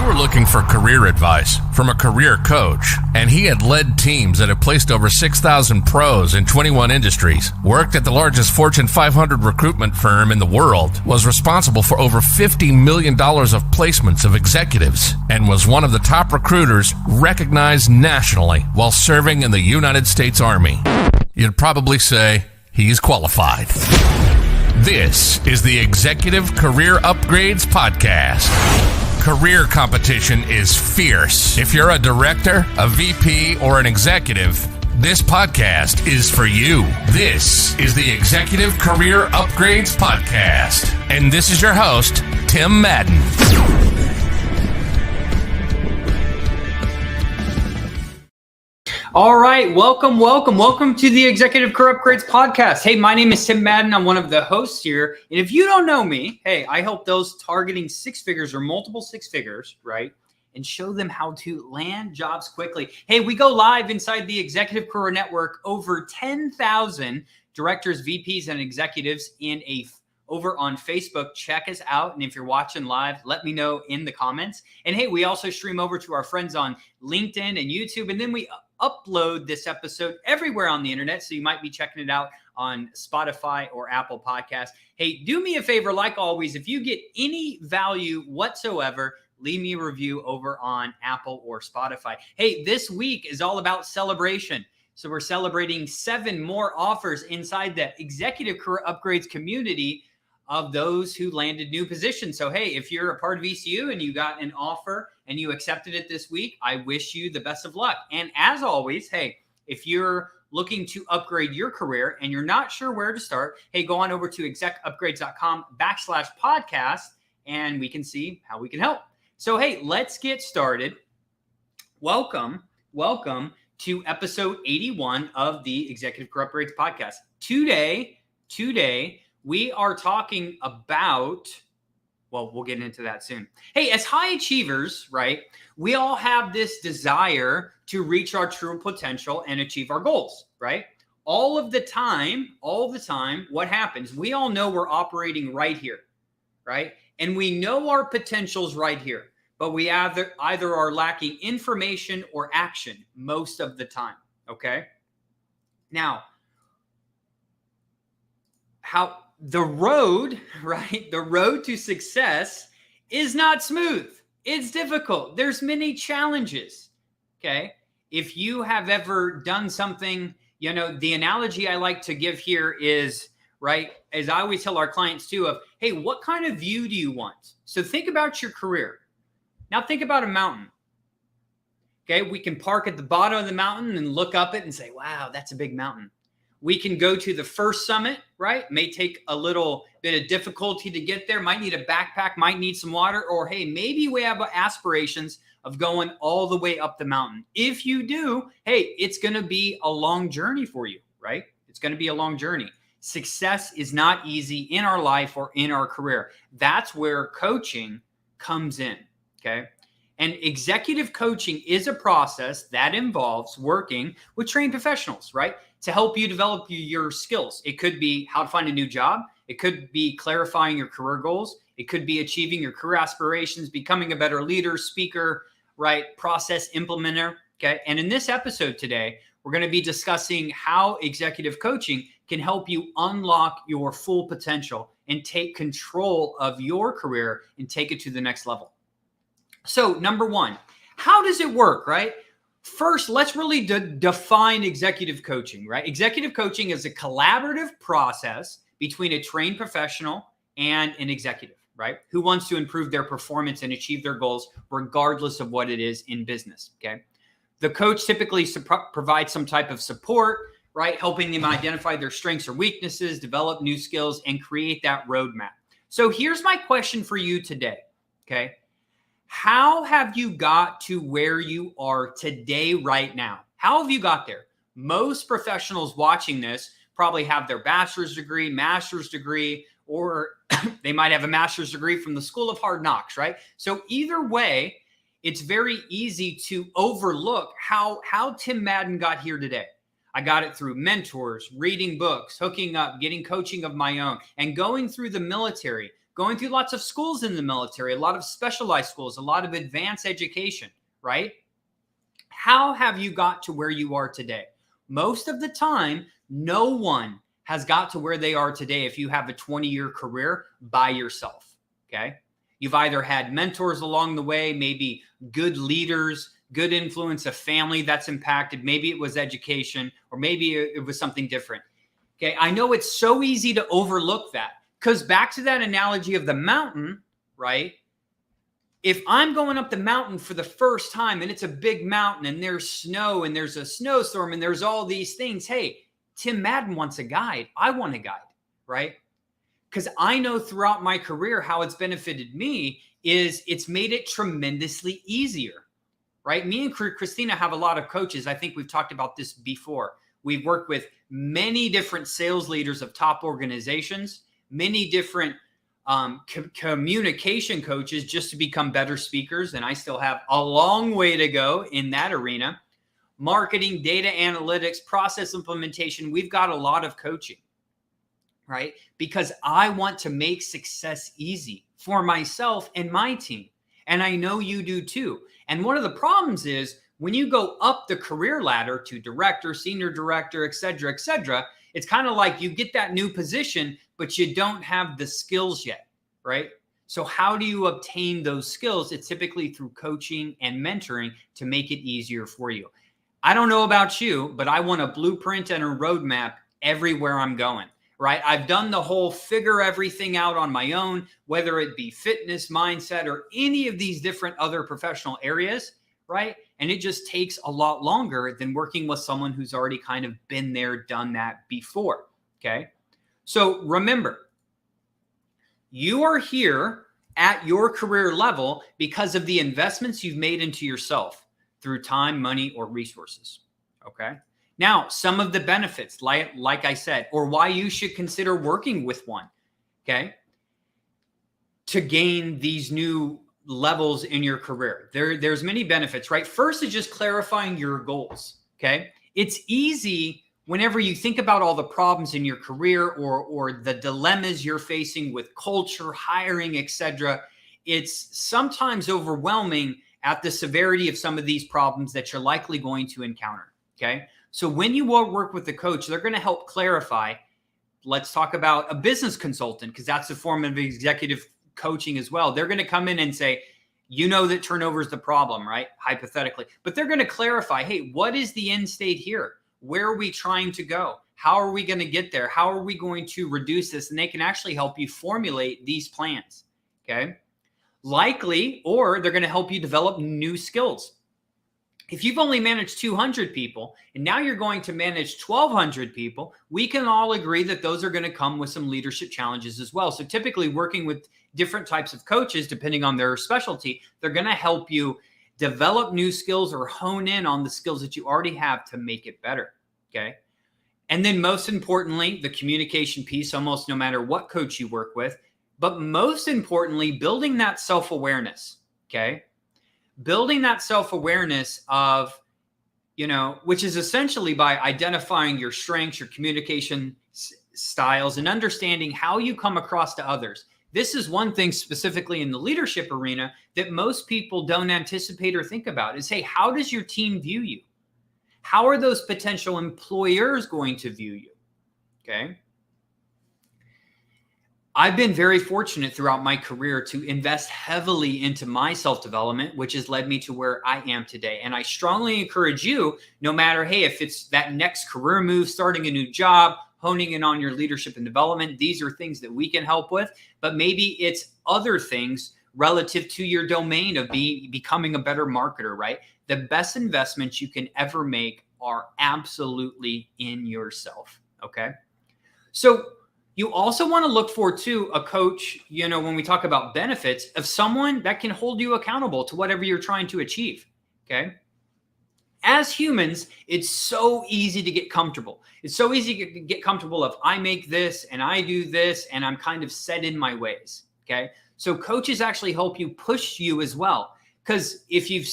were looking for career advice from a career coach, and he had led teams that have placed over 6,000 pros in 21 industries, worked at the largest Fortune 500 recruitment firm in the world, was responsible for over $50 million of placements of executives, and was one of the top recruiters recognized nationally while serving in the United States Army. You'd probably say he's qualified. This is the Executive Career Upgrades Podcast. Career competition is fierce. If you're a director, a VP, or an executive, this podcast is for you. This is the Executive Career Upgrades Podcast. And this is your host, Tim Madden. All right, welcome to the Executive Career Upgrades Podcast. Hey, my name is Tim Madden. I'm one of the hosts here. And if you don't know me, hey, I help those targeting six figures or multiple six figures, right? And show them how to land jobs quickly. Hey, we go live inside the Executive Career Network. Over 10,000 directors, VPs, and executives over on Facebook. Check us out. And if you're watching live, let me know in the comments. And hey, we also stream over to our friends on LinkedIn and YouTube. And then we upload this episode everywhere on the internet. So you might be checking it out on Spotify or Apple Podcasts. Hey, do me a favor, like always, if you get any value whatsoever, leave me a review over on Apple or Spotify. Hey, this week is all about celebration. So we're celebrating 7 more offers inside the Executive Career Upgrades community of those who landed new positions. So, hey, if you're a part of ECU and you got an offer and you accepted it this week, I wish you the best of luck. And as always, hey, if you're looking to upgrade your career and you're not sure where to start, hey, go on over to execupgrades.com/podcast and we can see how we can help. So, hey, let's get started. Welcome to episode 81 of the Executive Career Upgrades Podcast. Today, we are talking about, well, we'll get into that soon. Hey, as high achievers, right, we all have this desire to reach our true potential and achieve our goals, right? All the time, what happens? We all know we're operating right here, right? And we know our potential's right here, but we either are lacking information or action most of the time, okay? Now, how the road, right? The road to success is not smooth. It's difficult. There's many challenges, okay? If you have ever done something, you know, the analogy I like to give here is, right, as I always tell our clients too, of, hey, what kind of view do you want? So think about your career. Now think about a mountain. Okay, we can park at the bottom of the mountain and look up it and say, wow, that's a big mountain. We can go to the first summit, right? May take a little bit of difficulty to get there. Might need a backpack, might need some water, or hey, maybe we have aspirations of going all the way up the mountain. If you do, hey, it's going to be a long journey for you, right? It's going to be a long journey. Success is not easy in our life or in our career. That's where coaching comes in, okay? And executive coaching is a process that involves working with trained professionals, right? To help you develop your skills. It could be how to find a new job. It could be clarifying your career goals. It could be achieving your career aspirations, becoming a better leader, speaker, right? Process implementer, okay? And in this episode today, we're going to be discussing how executive coaching can help you unlock your full potential and take control of your career and take it to the next level. So number one, how does it work, right? First, let's really define executive coaching, right? Executive coaching is a collaborative process between a trained professional and an executive, right? Who wants to improve their performance and achieve their goals regardless of what it is in business, okay? The coach typically provides some type of support, right? Helping them identify their strengths or weaknesses, develop new skills, and create that roadmap. So here's my question for you today, okay? How have you got to where you are today right now? How have you got there? Most professionals watching this probably have their bachelor's degree, master's degree, or they might have a master's degree from the School of Hard Knocks, right? So either way, it's very easy to overlook how Tim Madden got here today. I got it through mentors, reading books, hooking up, getting coaching of my own, and going through the military, going through lots of schools in the military, a lot of specialized schools, a lot of advanced education, right? How have you got to where you are today? Most of the time, no one has got to where they are today if you have a 20-year career by yourself, okay? You've either had mentors along the way, maybe good leaders, good influence, a family that's impacted. Maybe it was education, or maybe it was something different. Okay, I know it's so easy to overlook that, because back to that analogy of the mountain, right? If I'm going up the mountain for the first time and it's a big mountain and there's snow and there's a snowstorm and there's all these things, hey, Tim Madden wants a guide. I want a guide, right? Because I know throughout my career how it's benefited me is it's made it tremendously easier, right? Me and Christina have a lot of coaches. I think we've talked about this before. We've worked with many different sales leaders of top organizations, many different communication coaches just to become better speakers. And I still have a long way to go in that arena. Marketing, data analytics, process implementation. We've got a lot of coaching, right? Because I want to make success easy for myself and my team. And I know you do too. And one of the problems is when you go up the career ladder to director, senior director, et cetera, it's kind of like you get that new position, but you don't have the skills yet, right? So how do you obtain those skills? It's typically through coaching and mentoring to make it easier for you. I don't know about you, but I want a blueprint and a roadmap everywhere I'm going, right? I've done the whole figure everything out on my own, whether it be fitness, mindset, or any of these different other professional areas, right? And it just takes a lot longer than working with someone who's already kind of been there, done that before, okay? So remember, you are here at your career level because of the investments you've made into yourself through time, money, or resources, okay? Now, some of the benefits, like I said, or why you should consider working with one, okay, to gain these new levels in your career. There's many benefits, right? First is just clarifying your goals, okay? It's easy whenever you think about all the problems in your career or the dilemmas you're facing with culture, hiring, etc. It's sometimes overwhelming at the severity of some of these problems that you're likely going to encounter, okay? So when you work with the coach, they're going to help clarify. Let's talk about a business consultant, because that's a form of executive coaching as well. They're going to come in and say, you know that turnover is the problem, right? Hypothetically. But they're going to clarify, hey, what is the end state here? Where are we trying to go? How are we going to get there? How are we going to reduce this? And they can actually help you formulate these plans, okay? Likely, or they're going to help you develop new skills. If you've only managed 200 people and now you're going to manage 1,200 people, we can all agree that those are going to come with some leadership challenges as well. So typically working with different types of coaches, depending on their specialty, they're going to help you develop new skills or hone in on the skills that you already have to make it better, okay? And then most importantly, the communication piece, almost no matter what coach you work with, but most importantly, building that self-awareness, okay? Building that self-awareness of, which is essentially by identifying your strengths, your communication styles, and understanding how you come across to others. This is one thing specifically in the leadership arena that most people don't anticipate or think about is, hey, how does your team view you? How are those potential employers going to view you? Okay. I've been very fortunate throughout my career to invest heavily into my self-development, which has led me to where I am today. And I strongly encourage you, no matter, hey, if it's that next career move, starting a new job, honing in on your leadership and development, these are things that we can help with. But maybe it's other things relative to your domain of becoming a better marketer, right? The best investments you can ever make are absolutely in yourself, okay? So you also want to look for, too, a coach, when we talk about benefits, of someone that can hold you accountable to whatever you're trying to achieve, okay? As humans, it's so easy to get comfortable. It's so easy to get comfortable of I make this and I do this and I'm kind of set in my ways, okay? So coaches actually help you push you as well. Because if you've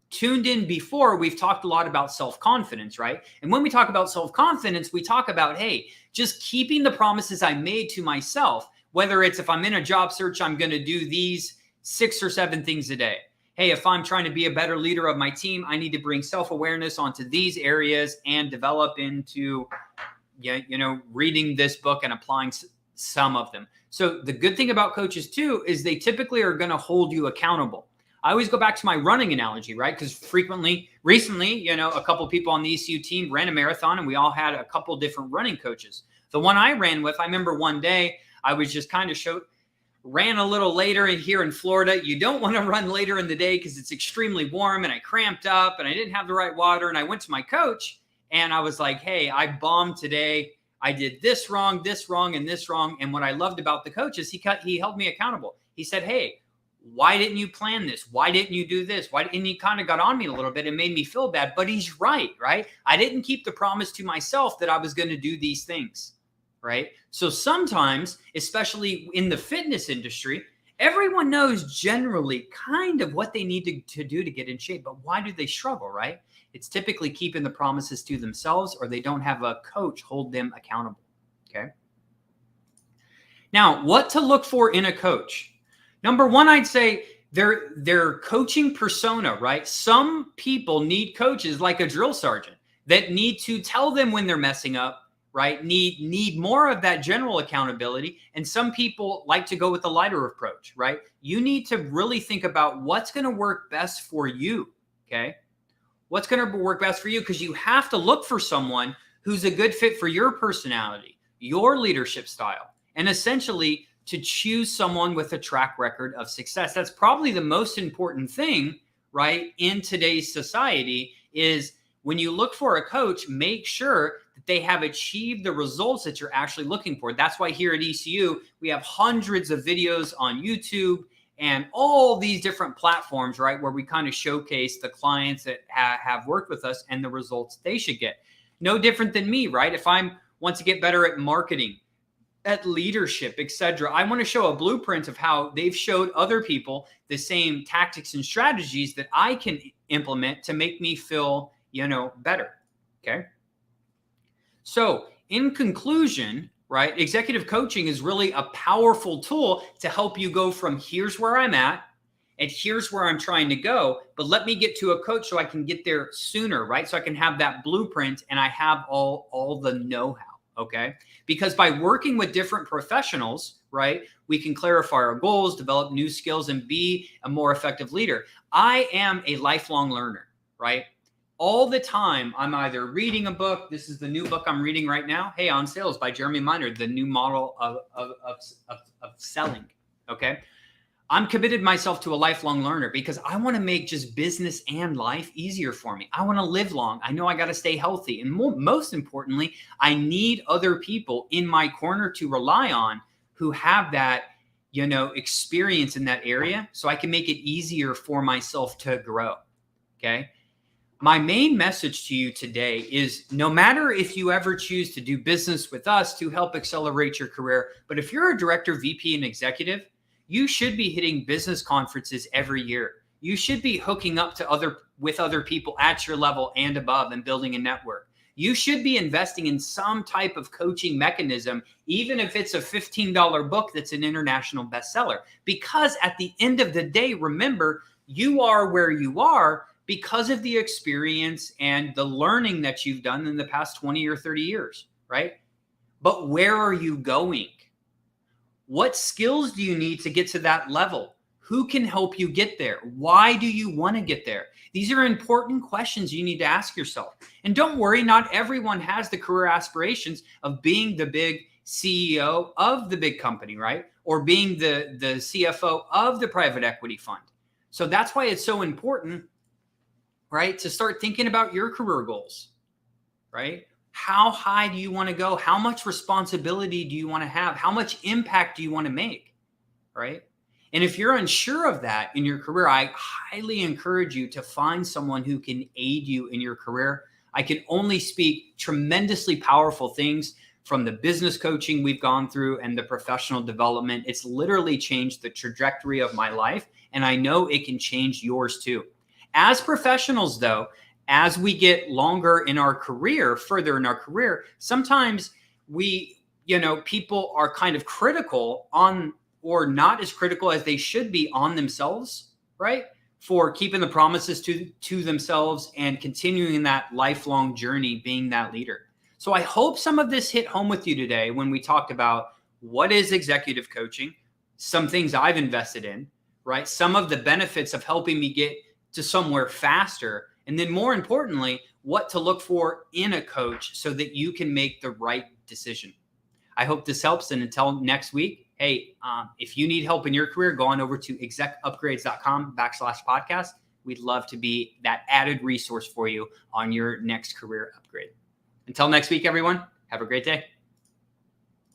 tuned in before, we've talked a lot about self-confidence, right? And when we talk about self-confidence, we talk about, hey, just keeping the promises I made to myself Whether it's if I'm in a job search, I'm going to do these 6 or 7 things a day. Hey, if I'm trying to be a better leader of my team, I need to bring self-awareness onto these areas and develop into, reading this book and applying some of them. So the good thing about coaches too, is they typically are going to hold you accountable. I always go back to my running analogy, right? Because recently, a couple of people on the ECU team ran a marathon and we all had a couple different running coaches. The one I ran with, I remember one day I was just kind of ran a little later here in Florida. You don't want to run later in the day because it's extremely warm, and I cramped up and I didn't have the right water. And I went to my coach and I was like, hey, I bombed today. I did this wrong, and this wrong. And what I loved about the coach is he held me accountable. He said, hey, why didn't you plan this? Why didn't you do this? And he kind of got on me a little bit and made me feel bad, but he's right? I didn't keep the promise to myself that I was going to do these things. Right? So sometimes, especially in the fitness industry, everyone knows generally kind of what they need to do to get in shape, but why do they struggle, right? It's typically keeping the promises to themselves, or they don't have a coach hold them accountable. Okay. Now, what to look for in a coach? Number one, I'd say their coaching persona, right? Some people need coaches like a drill sergeant that need to tell them when they're messing up, right? Need more of that general accountability. And some people like to go with the lighter approach, right? You need to really think about what's going to work best for you. Okay. What's going to work best for you? Because you have to look for someone who's a good fit for your personality, your leadership style, and essentially to choose someone with a track record of success. That's probably the most important thing, right? In today's society is when you look for a coach, make sure that they have achieved the results that you're actually looking for. That's why here at ECU, we have hundreds of videos on YouTube and all these different platforms, right? Where we kind of showcase the clients that have worked with us and the results they should get. No different than me, right? If I want to get better at marketing, at leadership, etc., I want to show a blueprint of how they've showed other people the same tactics and strategies that I can implement to make me feel, better. Okay. So in conclusion, right, executive coaching is really a powerful tool to help you go from here's where I'm at and here's where I'm trying to go, but let me get to a coach so I can get there sooner, right? So I can have that blueprint and I have all the know-how, okay? Because by working with different professionals, right, we can clarify our goals, develop new skills, and be a more effective leader. I am a lifelong learner, right? All the time, I'm either reading a book. This is the new book I'm reading right now. Hey, On Sales by Jeremy Miner, the new model of selling. Okay. I'm committed myself to a lifelong learner because I want to make just business and life easier for me. I want to live long. I know I got to stay healthy. And most importantly, I need other people in my corner to rely on who have that, experience in that area so I can make it easier for myself to grow. Okay. My main message to you today is no matter if you ever choose to do business with us to help accelerate your career, but if you're a director, VP, and executive, you should be hitting business conferences every year. You should be hooking up with other people at your level and above and building a network. You should be investing in some type of coaching mechanism, even if it's a $15 book that's an international bestseller. Because at the end of the day, remember, you are where you are because of the experience and the learning that you've done in the past 20 or 30 years, right? But where are you going? What skills do you need to get to that level? Who can help you get there? Why do you want to get there? These are important questions you need to ask yourself. And don't worry, not everyone has the career aspirations of being the big CEO of the big company, right? Or being the CFO of the private equity fund. So that's why it's so important, right, to start thinking about your career goals, right? How high do you want to go? How much responsibility do you want to have? How much impact do you want to make, right? And if you're unsure of that in your career, I highly encourage you to find someone who can aid you in your career. I can only speak tremendously powerful things from the business coaching we've gone through and the professional development. It's literally changed the trajectory of my life, and I know it can change yours too. As professionals, though, as we get longer in our career, further in our career, sometimes we people are kind of critical on, or not as critical as they should be on themselves, right? For keeping the promises to themselves and continuing that lifelong journey being that leader. So I hope some of this hit home with you today when we talked about what is executive coaching, some things I've invested in, right? Some of the benefits of helping me get to somewhere faster. And then more importantly, what to look for in a coach so that you can make the right decision. I hope this helps. And until next week, hey, if you need help in your career, go on over to execupgrades.com/podcast. We'd love to be that added resource for you on your next career upgrade. Until next week, everyone, have a great day.